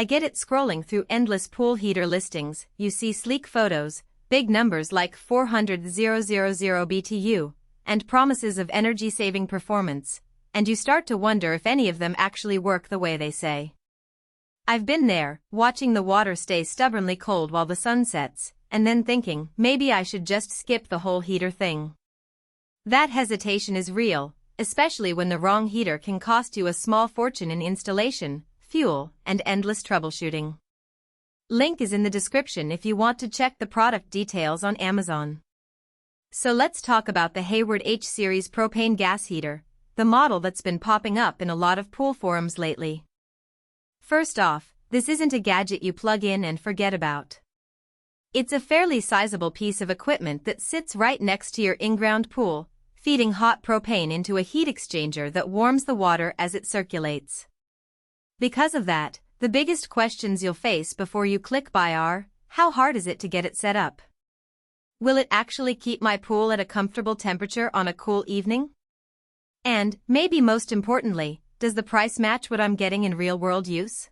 I get it. Scrolling through endless pool heater listings, you see sleek photos, big numbers like 400,000 BTU, and promises of energy-saving performance, and you start to wonder if any of them actually work the way they say. I've been there, watching the water stay stubbornly cold while the sun sets, and then thinking, maybe I should just skip the whole heater thing. That hesitation is real, especially when the wrong heater can cost you a small fortune in installation, fuel, and endless troubleshooting. Link is in the description if you want to check the product details on Amazon. So let's talk about the Hayward H-Series propane gas heater, the model that's been popping up in a lot of pool forums lately. First off, this isn't a gadget you plug in and forget about. It's a fairly sizable piece of equipment that sits right next to your Inground pool, feeding hot propane into a heat exchanger that warms the water as it circulates. Because of that, the biggest questions you'll face before you click buy are, how hard is it to get it set up? Will it actually keep my pool at a comfortable temperature on a cool evening? And, maybe most importantly, does the price match what I'm getting in real-world use?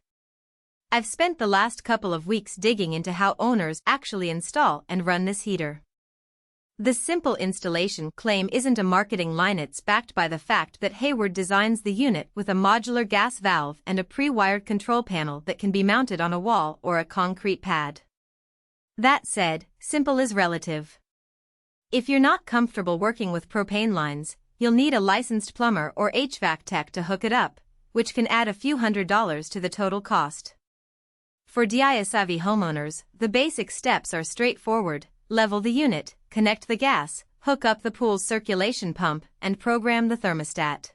I've spent the last couple of weeks digging into how owners actually install and run this heater. The simple installation claim isn't a marketing line. It's backed by the fact that Hayward designs the unit with a modular gas valve and a pre-wired control panel that can be mounted on a wall or a concrete pad. That said, simple is relative. If you're not comfortable working with propane lines, you'll need a licensed plumber or HVAC tech to hook it up, which can add a few $100s to the total cost. For DIY homeowners, the basic steps are straightforward: level the unit, connect the gas, hook up the pool's circulation pump, and program the thermostat.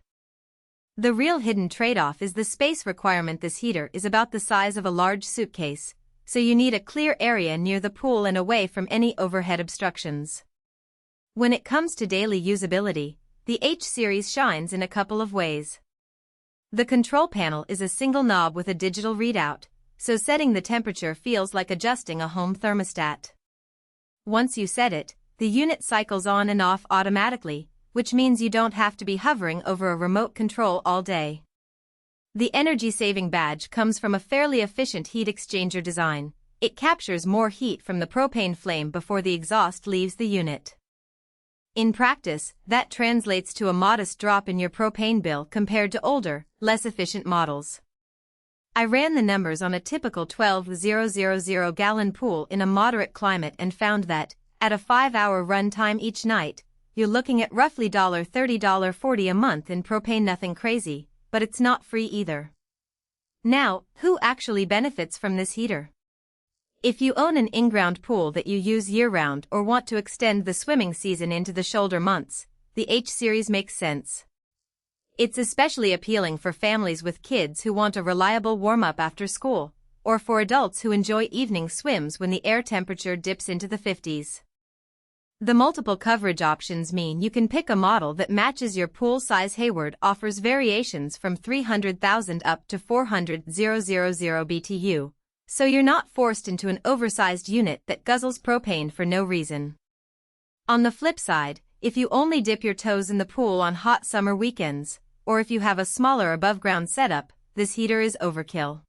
The real hidden trade-off is the space requirement. This heater is about the size of a large suitcase, so you need a clear area near the pool and away from any overhead obstructions. When it comes to daily usability, the H-Series shines in a couple of ways. The control panel is a single knob with a digital readout, so setting the temperature feels like adjusting a home thermostat. Once you set it, the unit cycles on and off automatically, which means you don't have to be hovering over a remote control all day. The energy-saving badge comes from a fairly efficient heat exchanger design. It captures more heat from the propane flame before the exhaust leaves the unit. In practice, that translates to a modest drop in your propane bill compared to older, less efficient models. I ran the numbers on a typical 12,000-gallon pool in a moderate climate and found that, at a 5-hour run time each night, you're looking at roughly $30, $40 a month in propane. Nothing crazy, but it's not free either. Now, who actually benefits from this heater? If you own an in-ground pool that you use year-round or want to extend the swimming season into the shoulder months, the H-Series makes sense. It's especially appealing for families with kids who want a reliable warm-up after school, or for adults who enjoy evening swims when the air temperature dips into the 50s. The multiple coverage options mean you can pick a model that matches your pool size. Hayward offers variations from 300,000 up to 400,000 BTU, so you're not forced into an oversized unit that guzzles propane for no reason. On the flip side, if you only dip your toes in the pool on hot summer weekends, or if you have a smaller above-ground setup, this heater is overkill.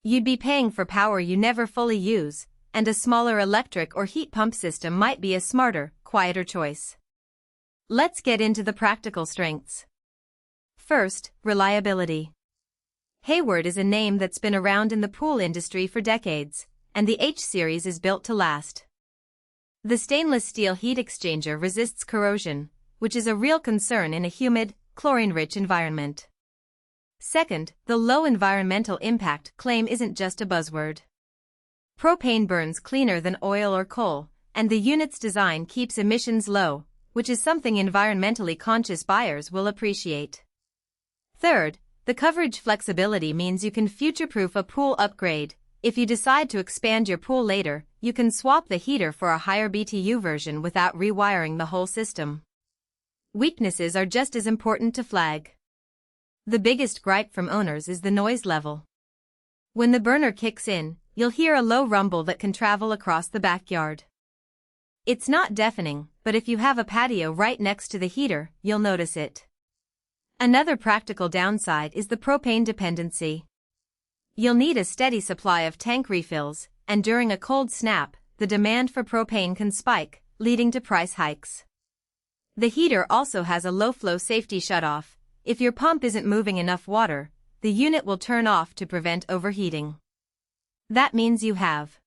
You'd be paying for power you never fully use, and a smaller electric or heat pump system might be a smarter, quieter choice. Let's get into the practical strengths. First, reliability. Hayward is a name that's been around in the pool industry for decades, and the H-Series is built to last. The stainless steel heat exchanger resists corrosion, which is a real concern in a humid, chlorine-rich environment. Second, the low environmental impact claim isn't just a buzzword. Propane burns cleaner than oil or coal, and the unit's design keeps emissions low, which is something environmentally conscious buyers will appreciate. Third, the coverage flexibility means you can future-proof a pool upgrade. If you decide to expand your pool later, you can swap the heater for a higher BTU version without rewiring the whole system. Weaknesses are just as important to flag. The biggest gripe from owners is the noise level. When the burner kicks in, you'll hear a low rumble that can travel across the backyard. It's not deafening, but if you have a patio right next to the heater, you'll notice it. Another practical downside is the propane dependency. You'll need a steady supply of tank refills, and during a cold snap, the demand for propane can spike, leading to price hikes. The heater also has a low-flow safety shutoff. If your pump isn't moving enough water, the unit will turn off to prevent overheating. That means you have